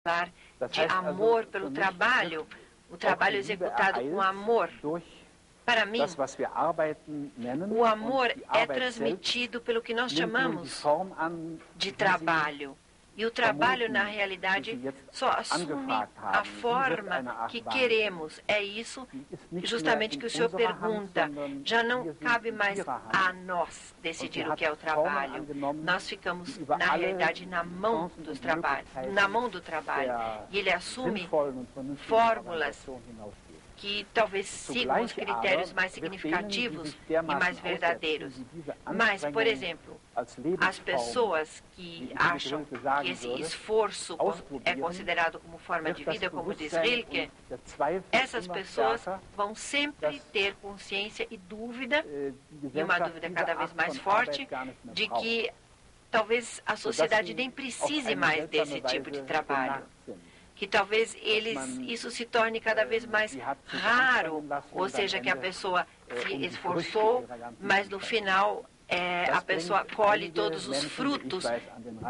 falar de amor pelo trabalho, o trabalho executado com amor. Para mim, o amor é transmitido pelo que nós chamamos de trabalho. E o trabalho, na realidade, só assume a forma que queremos. É isso justamente que o senhor pergunta. Já não cabe mais a nós decidir o que é o trabalho. Nós ficamos, na realidade, na mão do trabalho. E ele assume fórmulas que talvez sigam os critérios mais significativos e mais verdadeiros. Mas, por exemplo, as pessoas que acham que esse esforço é considerado como forma de vida, como diz Rilke, essas pessoas vão sempre ter consciência e dúvida, e uma dúvida cada vez mais forte, de que talvez a sociedade nem precise mais desse tipo de trabalho. Que talvez isso se torne cada vez mais raro, ou seja, que a pessoa se esforçou, mas no final a pessoa colhe todos os frutos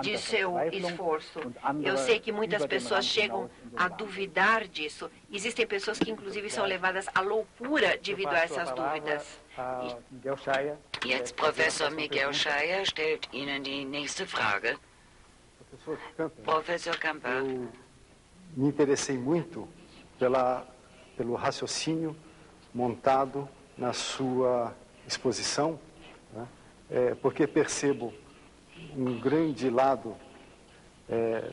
de seu esforço. Eu sei que muitas pessoas chegam a duvidar disso. Existem pessoas que inclusive são levadas à loucura devido a essas dúvidas. Jetzt Professor Miguel Schaier stellt Ihnen die nächste Frage. Professor Camper. Me interessei muito pelo raciocínio montado na sua exposição, né? Porque percebo um grande lado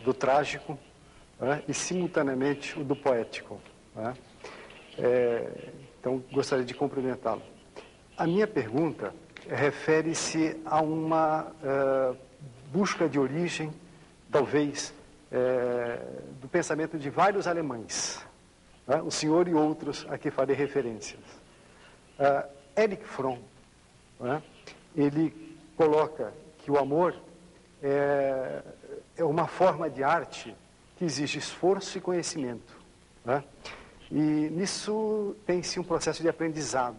do trágico, né? E simultaneamente o do poético, né? Então gostaria de cumprimentá-lo. A minha pergunta refere-se a uma busca de origem, talvez, do pensamento de vários alemães, né? O senhor e outros a que farei referências. Erich Fromm, né? Ele coloca que o amor é uma forma de arte que exige esforço e conhecimento, né? E nisso tem-se um processo de aprendizado,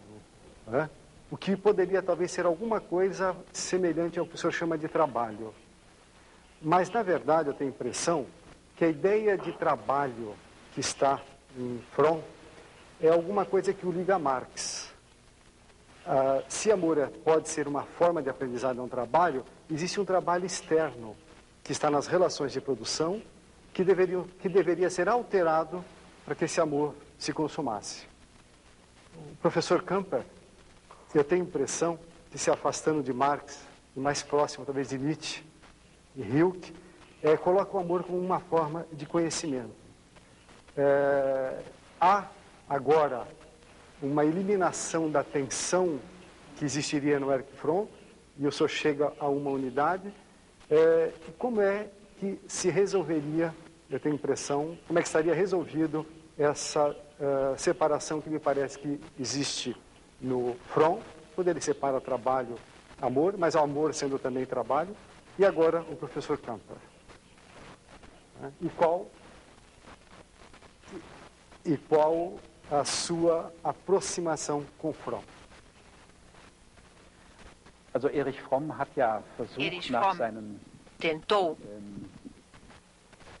né? O que poderia talvez ser alguma coisa semelhante ao que o senhor chama de trabalho. Mas, na verdade, eu tenho a impressão que a ideia de trabalho que está em Fromm é alguma coisa que o liga a Marx. Se amor pode ser uma forma de aprendizado a um trabalho, existe um trabalho externo que está nas relações de produção que deveria ser alterado para que esse amor se consumasse. O professor Camper, eu tenho a impressão que, se afastando de Marx, e mais próximo talvez de Nietzsche e Rilke, coloca o amor como uma forma de conhecimento. Há agora uma eliminação da tensão que existiria no Erich Fromm, e o senhor chega a uma unidade. Como é que se resolveria, eu tenho a impressão, como é que estaria resolvido essa separação que me parece que existe no Fromm, quando ele separa trabalho, amor, mas o amor sendo também trabalho, e agora o professor Camper. E qual a sua aproximação com Fromm? Also Erich Fromm hat ja versucht, nach seinen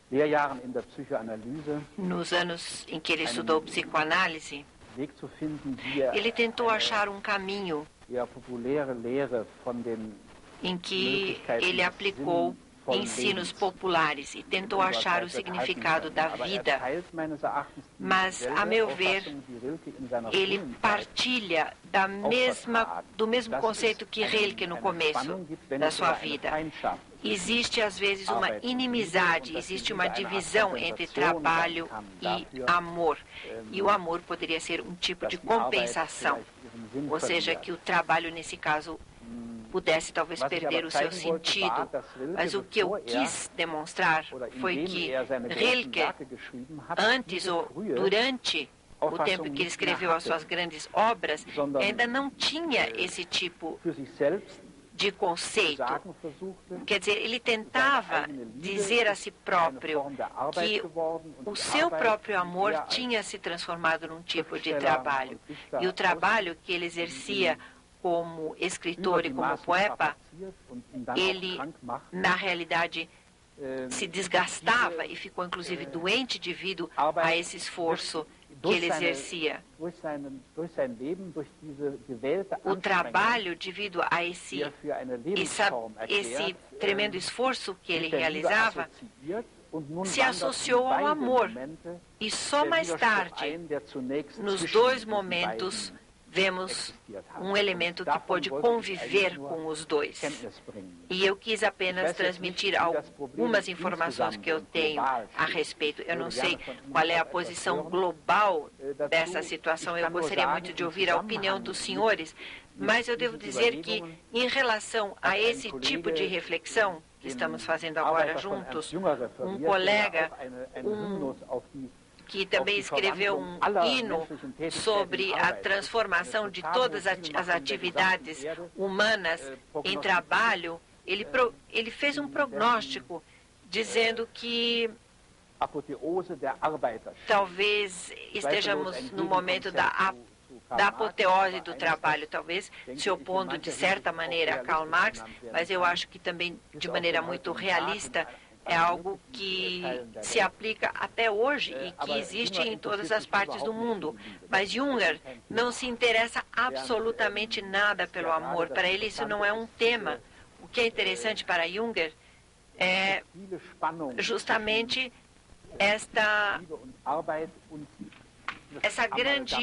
Lehrjahren in der Psychoanalyse, nos anos em que ele estudou psicoanálise, Weg zu finden, ele tentou achar um caminho populäre Lehre von den em que ele aplicou ensinos populares e tentou achar o significado da vida. Mas, a meu ver, ele partilha do mesmo conceito que Rilke no começo da sua vida. Existe, às vezes, uma inimizade, existe uma divisão entre trabalho e amor. E o amor poderia ser um tipo de compensação. Ou seja, que o trabalho, nesse caso, pudesse talvez perder o seu sentido. Mas o que eu quis demonstrar foi que Rilke, antes ou durante o tempo que ele escreveu as suas grandes obras, ainda não tinha esse tipo de conceito. Quer dizer, ele tentava dizer a si próprio que o seu próprio amor tinha se transformado num tipo de trabalho. E o trabalho que ele exercia como escritor e como poeta, ele, na realidade, se desgastava e ficou inclusive doente devido a esse esforço que ele exercia. O trabalho, devido a esse tremendo esforço que ele realizava, se associou ao amor. E só mais tarde, nos dois momentos, vemos um elemento que pôde conviver com os dois. E eu quis apenas transmitir algumas informações que eu tenho a respeito. Eu não sei qual é a posição global dessa situação. Eu gostaria muito de ouvir a opinião dos senhores, mas eu devo dizer que, em relação a esse tipo de reflexão que estamos fazendo agora juntos, um colega, que também escreveu um hino sobre a transformação de todas as atividades humanas em trabalho, ele fez um prognóstico dizendo que talvez estejamos no momento da apoteose do trabalho, talvez se opondo de certa maneira a Karl Marx, mas eu acho que também de maneira muito realista, é algo que se aplica até hoje e que existe em todas as partes do mundo. Mas Junger não se interessa absolutamente nada pelo amor. Para ele isso não é um tema. O que é interessante para Junger é justamente essa grande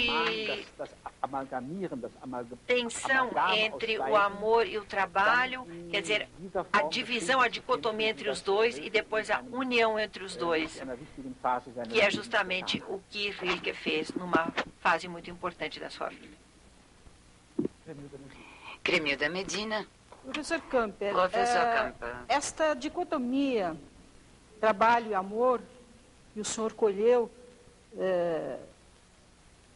tensão entre o amor e o trabalho, quer dizer, a divisão, a dicotomia entre os dois e depois a união entre os dois, que é justamente o que Rilke fez numa fase muito importante da sua vida. Cremilda Medina. Professor Camper, Camper, esta dicotomia trabalho e amor que o senhor colheu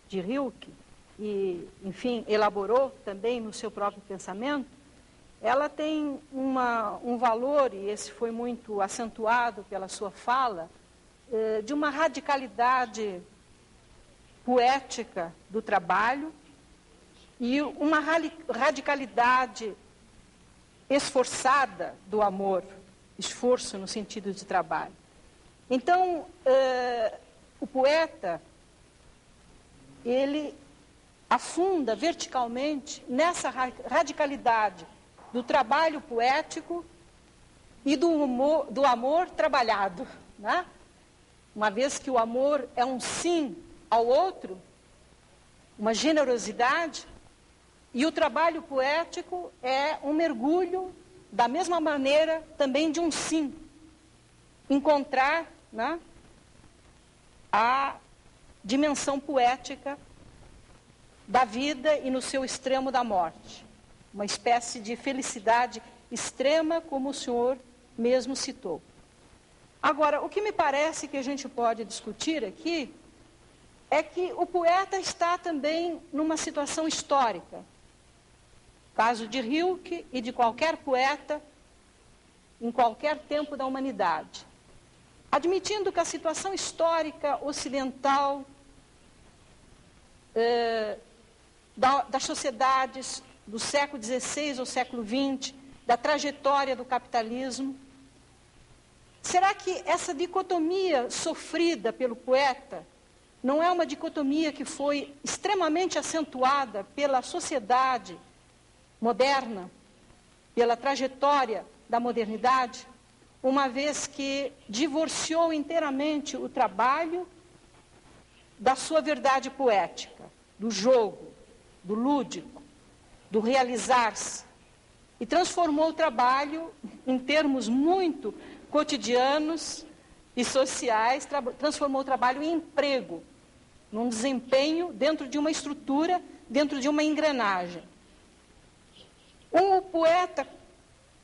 de Rilke e, enfim, elaborou também no seu próprio pensamento, ela tem um valor, e esse foi muito acentuado pela sua fala, de uma radicalidade poética do trabalho e uma radicalidade esforçada do amor, esforço no sentido de trabalho. Então, o poeta, ele afunda verticalmente nessa radicalidade do trabalho poético e do amor trabalhado, né? Uma vez que o amor é um sim ao outro, uma generosidade, e o trabalho poético é um mergulho, da mesma maneira, também de um sim. Encontrar, né, a dimensão poética da vida e no seu extremo da morte. Uma espécie de felicidade extrema, como o senhor mesmo citou. Agora, o que me parece que a gente pode discutir aqui é que o poeta está também numa situação histórica. Caso de Rilke e de qualquer poeta em qualquer tempo da humanidade. Admitindo que a situação histórica ocidental das sociedades do século XVI ao século XX, da trajetória do capitalismo, será que essa dicotomia sofrida pelo poeta não é uma dicotomia que foi extremamente acentuada pela sociedade moderna, pela trajetória da modernidade, uma vez que divorciou inteiramente o trabalho da sua verdade poética, do jogo, do lúdico, do realizar-se, e transformou o trabalho, em termos muito cotidianos e sociais, transformou o trabalho em emprego, num desempenho dentro de uma estrutura, dentro de uma engrenagem. Um poeta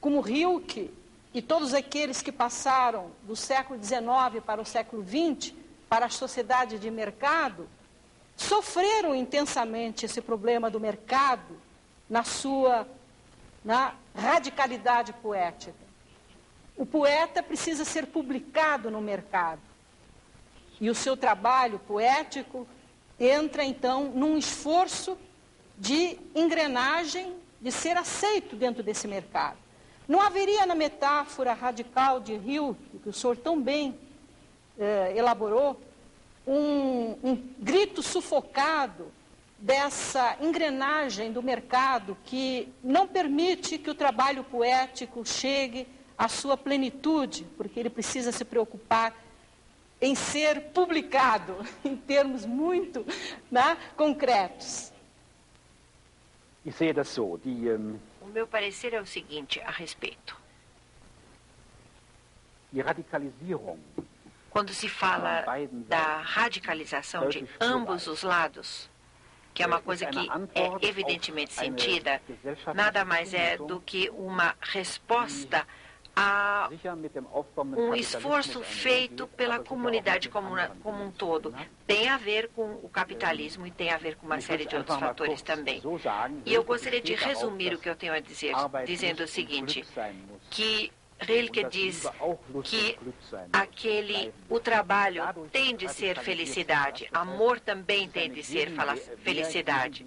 como Rilke e todos aqueles que passaram do século XIX para o século XX, para a sociedade de mercado, sofreram intensamente esse problema do mercado na radicalidade poética. O poeta precisa ser publicado no mercado. E o seu trabalho poético entra, então, num esforço de engrenagem, de ser aceito dentro desse mercado. Não haveria na metáfora radical de Rilke, que o senhor tão bem elaborou, um grito sufocado dessa engrenagem do mercado que não permite que o trabalho poético chegue à sua plenitude, porque ele precisa se preocupar em ser publicado, em termos muito concretos. O meu parecer é o seguinte a respeito. Quando se fala da radicalização de ambos os lados, que é uma coisa que é evidentemente sentida, nada mais é do que uma resposta a um esforço feito pela comunidade como um todo. Tem a ver com o capitalismo e tem a ver com uma série de outros fatores também. E eu gostaria de resumir o que eu tenho a dizer, dizendo o seguinte, que Rilke diz que o trabalho tem de ser felicidade, amor também tem de ser felicidade.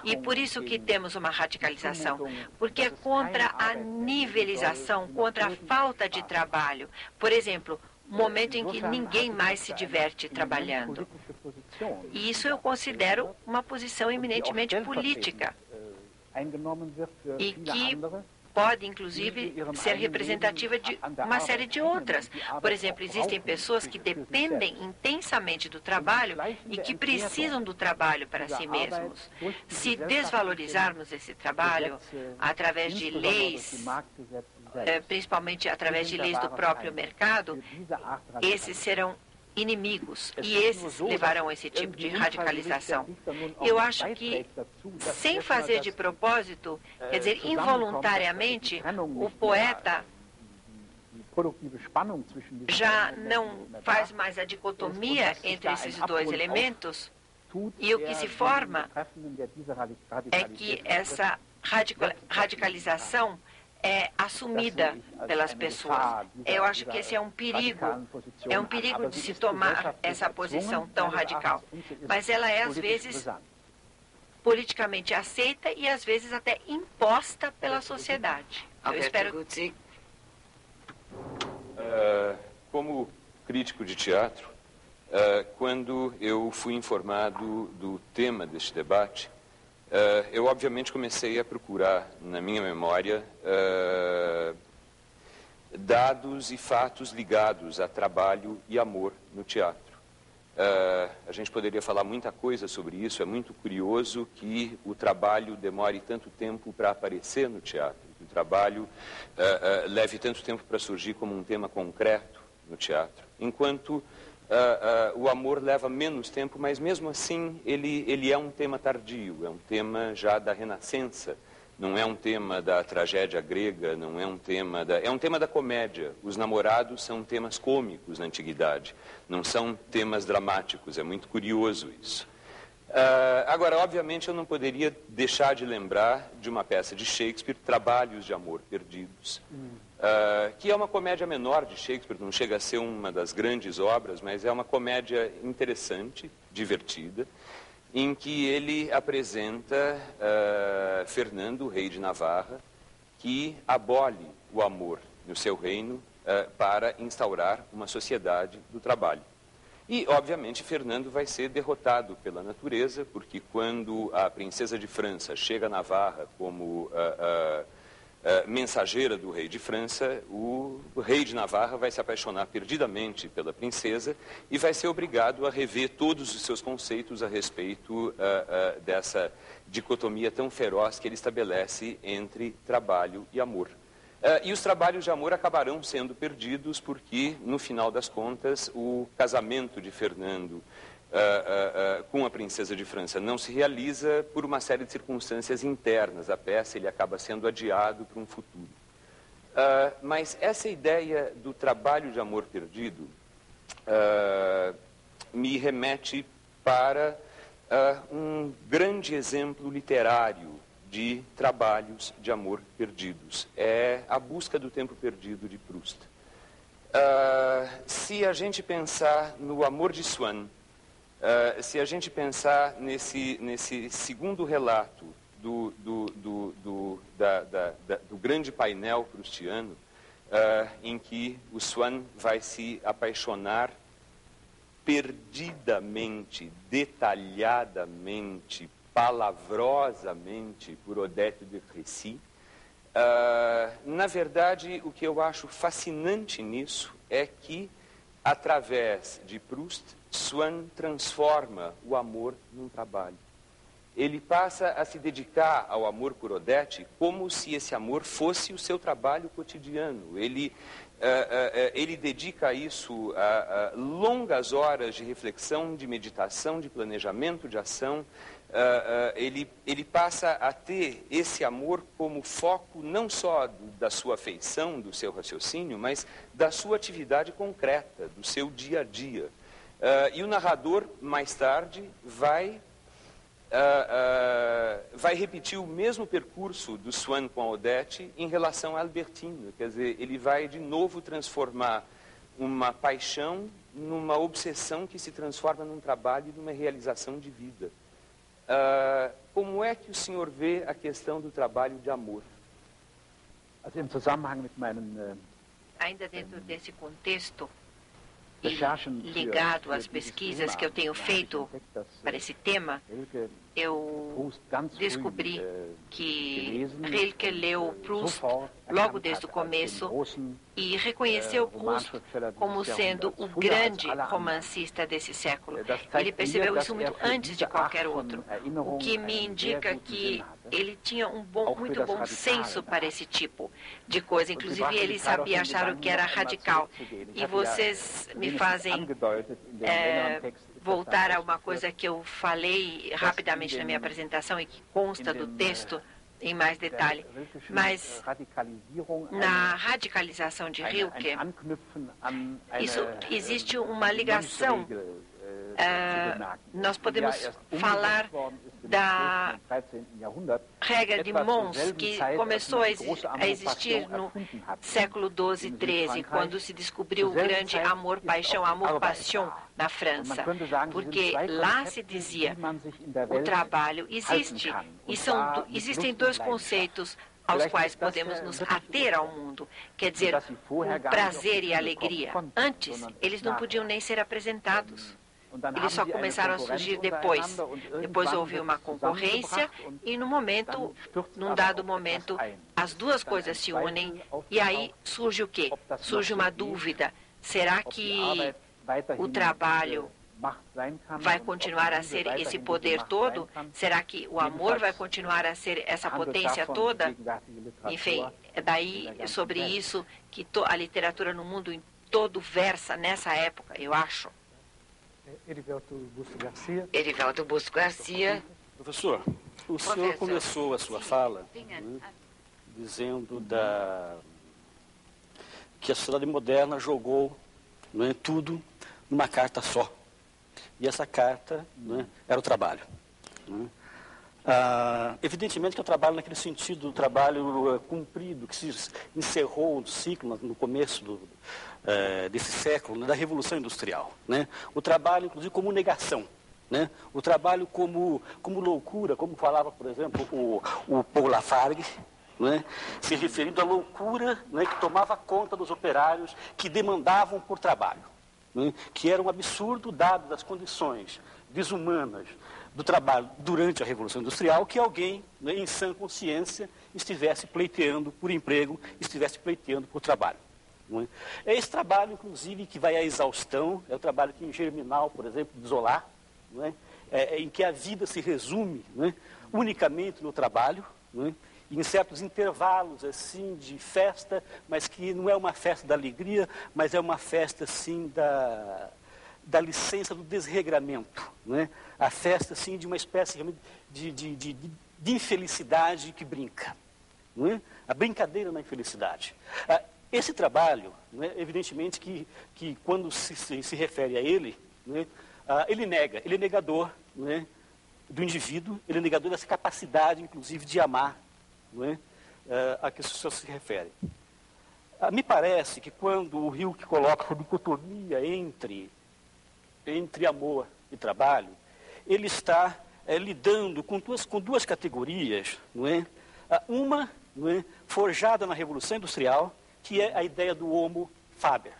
E por isso que temos uma radicalização, porque é contra a nivelização, contra a falta de trabalho. Por exemplo, um momento em que ninguém mais se diverte trabalhando. E isso eu considero uma posição eminentemente política. E que pode, inclusive, ser representativa de uma série de outras. Por exemplo, existem pessoas que dependem intensamente do trabalho e que precisam do trabalho para si mesmos. Se desvalorizarmos esse trabalho através de leis, principalmente através de leis do próprio mercado, esses serão inimigos e esses levarão a esse tipo de radicalização. Eu acho que, sem fazer de propósito, quer dizer, involuntariamente, o poeta já não faz mais a dicotomia entre esses dois elementos e o que se forma é que essa radicalização é assumida pelas pessoas. Eu acho que esse é um perigo de se tomar essa posição tão radical. Mas ela é, às vezes, politicamente aceita e, às vezes, até imposta pela sociedade. Eu espero... Como crítico de teatro, quando eu fui informado do tema deste debate, eu obviamente comecei a procurar na minha memória dados e fatos ligados a trabalho e amor no teatro. A gente poderia falar muita coisa sobre isso, é muito curioso que o trabalho demore tanto tempo para aparecer no teatro, que o trabalho leve tanto tempo para surgir como um tema concreto no teatro, enquanto o amor leva menos tempo, mas mesmo assim ele é um tema tardio, é um tema já da Renascença, não é um tema da tragédia grega, não é um tema é um tema da comédia. Os namorados são temas cômicos na antiguidade, não são temas dramáticos, é muito curioso isso. Agora, obviamente, eu não poderia deixar de lembrar de uma peça de Shakespeare, Trabalhos de Amor Perdidos, que é uma comédia menor de Shakespeare, não chega a ser uma das grandes obras, mas é uma comédia interessante, divertida, em que ele apresenta Fernando, rei de Navarra, que abole o amor no seu reino para instaurar uma sociedade do trabalho. E, obviamente, Fernando vai ser derrotado pela natureza, porque quando a princesa de França chega a Navarra como mensageira do rei de França, o rei de Navarra vai se apaixonar perdidamente pela princesa e vai ser obrigado a rever todos os seus conceitos a respeito dessa dicotomia tão feroz que ele estabelece entre trabalho e amor. E os trabalhos de amor acabarão sendo perdidos porque, no final das contas, o casamento de Fernando com a princesa de França não se realiza por uma série de circunstâncias internas. A peça ele acaba sendo adiado para um futuro. Mas essa ideia do trabalho de amor perdido me remete para um grande exemplo literário de trabalhos de amor perdidos. É A Busca do Tempo Perdido, de Proust. Se a gente pensar no Amor de Swann, se a gente pensar nesse segundo relato do grande painel proustiano, em que o Swann vai se apaixonar perdidamente, detalhadamente, palavrosamente por Odette de Crécy. Na verdade, o que eu acho fascinante nisso é que, através de Proust, Swann transforma o amor num trabalho. Ele passa a se dedicar ao amor por Odette como se esse amor fosse o seu trabalho cotidiano. Ele dedica a isso longas horas de reflexão, de meditação, de planejamento, de ação. Ele passa a ter esse amor como foco não só da sua afeição, do seu raciocínio, mas da sua atividade concreta, do seu dia a dia. E o narrador, mais tarde, vai repetir o mesmo percurso do Swann com a Odette em relação a Albertine. Quer dizer, ele vai de novo transformar uma paixão numa obsessão que se transforma num trabalho e numa realização de vida. Como é que o senhor vê a questão do trabalho de amor? Ainda dentro desse contexto, e ligado às pesquisas que eu tenho feito para esse tema, eu descobri que Rilke leu Proust logo desde o começo e reconheceu Proust como sendo o grande romancista desse século. Ele percebeu isso muito antes de qualquer outro, o que me indica que ele tinha muito bom senso para esse tipo de coisa. Inclusive, ele sabia achar o que era radical. E vocês me fazem voltar a uma coisa que eu falei rapidamente na minha apresentação e que consta do texto em mais detalhe. Mas na radicalização de Rilke, existe uma ligação. Nós podemos falar da regra de Mons, que começou a existir no século XII e XIII, quando se descobriu o grande amor-paixão, amor-passion na França. Porque lá se dizia, o trabalho existe, e existem dois conceitos aos quais podemos nos ater ao mundo, quer dizer, o prazer e a alegria. Antes, eles não podiam nem ser apresentados. Eles só começaram a surgir depois. Depois houve uma concorrência e num dado momento, as duas coisas se unem e aí surge o quê? Surge uma dúvida. Será que o trabalho vai continuar a ser esse poder todo? Será que o amor vai continuar a ser essa potência toda? Enfim, é daí sobre isso que a literatura no mundo todo versa nessa época, eu acho. Erivelto Busto Garcia. Professor, o senhor começou a sua fala dizendo que a sociedade moderna jogou tudo numa carta só. E essa carta era o trabalho. Evidentemente que o trabalho naquele sentido, o trabalho cumprido, que se encerrou o ciclo no começo desse século, da Revolução Industrial. O trabalho, inclusive, como negação. O trabalho como loucura, como falava, por exemplo, o Paul Lafargue, se referindo à loucura que tomava conta dos operários que demandavam por trabalho, que era um absurdo, dado as condições desumanas do trabalho durante a Revolução Industrial, que alguém, em sã consciência, estivesse pleiteando por emprego, estivesse pleiteando por trabalho. É esse trabalho, inclusive, que vai à exaustão, é o trabalho que em Germinal, por exemplo, de Zola, em que a vida se resume unicamente no trabalho, em certos intervalos assim de festa, mas que não é uma festa da alegria, mas é uma festa assim da licença do desregramento, a festa assim de uma espécie de infelicidade que brinca, a brincadeira na infelicidade. Esse trabalho, evidentemente que quando se refere a ele, ele nega, ele é negador do indivíduo, ele é negador dessa capacidade, inclusive, de amar a que o senhor se refere. Me parece que quando o Rilke coloca a dicotomia entre amor e trabalho, ele está lidando com duas categorias, não é? Uma, não é, forjada na Revolução Industrial, que é a ideia do homo faber,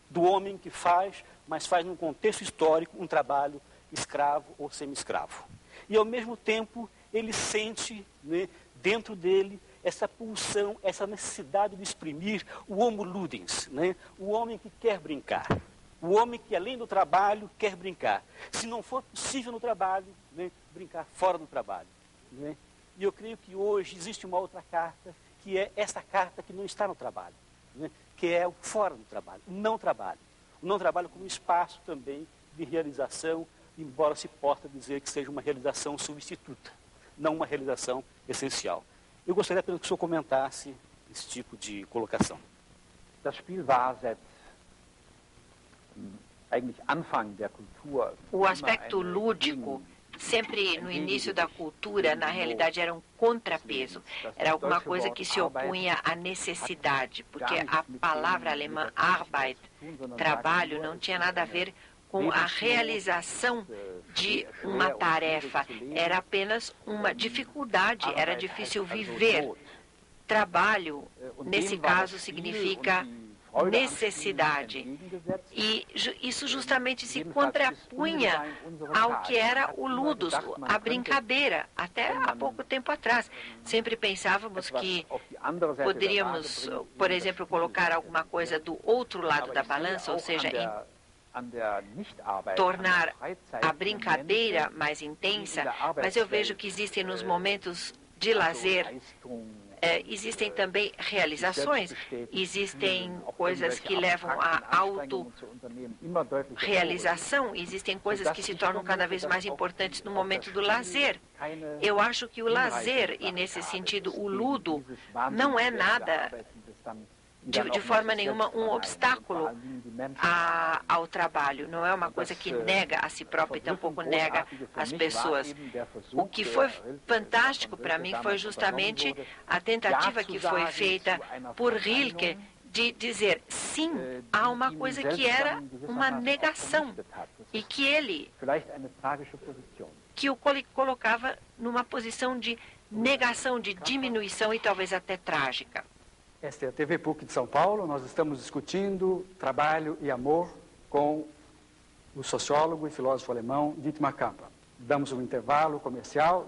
do homem que faz, mas faz num contexto histórico um trabalho escravo ou semi-escravo. E, ao mesmo tempo, ele sente, né, dentro dele essa pulsão, essa necessidade de exprimir o homo ludens, né, o homem que quer brincar, o homem que, além do trabalho, quer brincar. Se não for possível no trabalho, né, brincar fora do trabalho. Né? E eu creio que hoje existe uma outra carta, que é essa carta que não está no trabalho, né? Que é o fora do trabalho, o não trabalho. O não trabalho como espaço também de realização, embora se possa dizer que seja uma realização substituta, não uma realização essencial. Eu gostaria apenas que o senhor comentasse esse tipo de colocação. Das Spiel war seit eigentlich Anfang der Kultur. O aspecto lúdico, sempre no início da cultura, na realidade era um contrapeso. Era alguma coisa que se opunha à necessidade, porque a palavra alemã Arbeit, trabalho, não tinha nada a ver com a realização de uma tarefa. Era apenas uma dificuldade, era difícil viver. Trabalho, nesse caso, significa necessidade. E isso justamente se contrapunha ao que era o ludus, a brincadeira, até há pouco tempo atrás. Sempre pensávamos que poderíamos, por exemplo, colocar alguma coisa do outro lado da balança, ou seja, tornar a brincadeira mais intensa, mas eu vejo que existem nos momentos de lazer, existem também realizações, existem coisas que levam à autorrealização, existem coisas que se tornam cada vez mais importantes no momento do lazer. Eu acho que o lazer, e nesse sentido o ludo, não é nada, de forma nenhuma, um obstáculo ao trabalho. Não é uma coisa que nega a si próprio e tampouco nega as pessoas. O que foi fantástico para mim foi justamente a tentativa que foi feita por Rilke de dizer, sim, há uma coisa que era uma negação e que ele, que o colocava numa posição de negação, de diminuição e talvez até trágica. Esta é a TV PUC de São Paulo. Nós estamos discutindo trabalho e amor com o sociólogo e filósofo alemão Dietmar Kamper. Damos um intervalo comercial.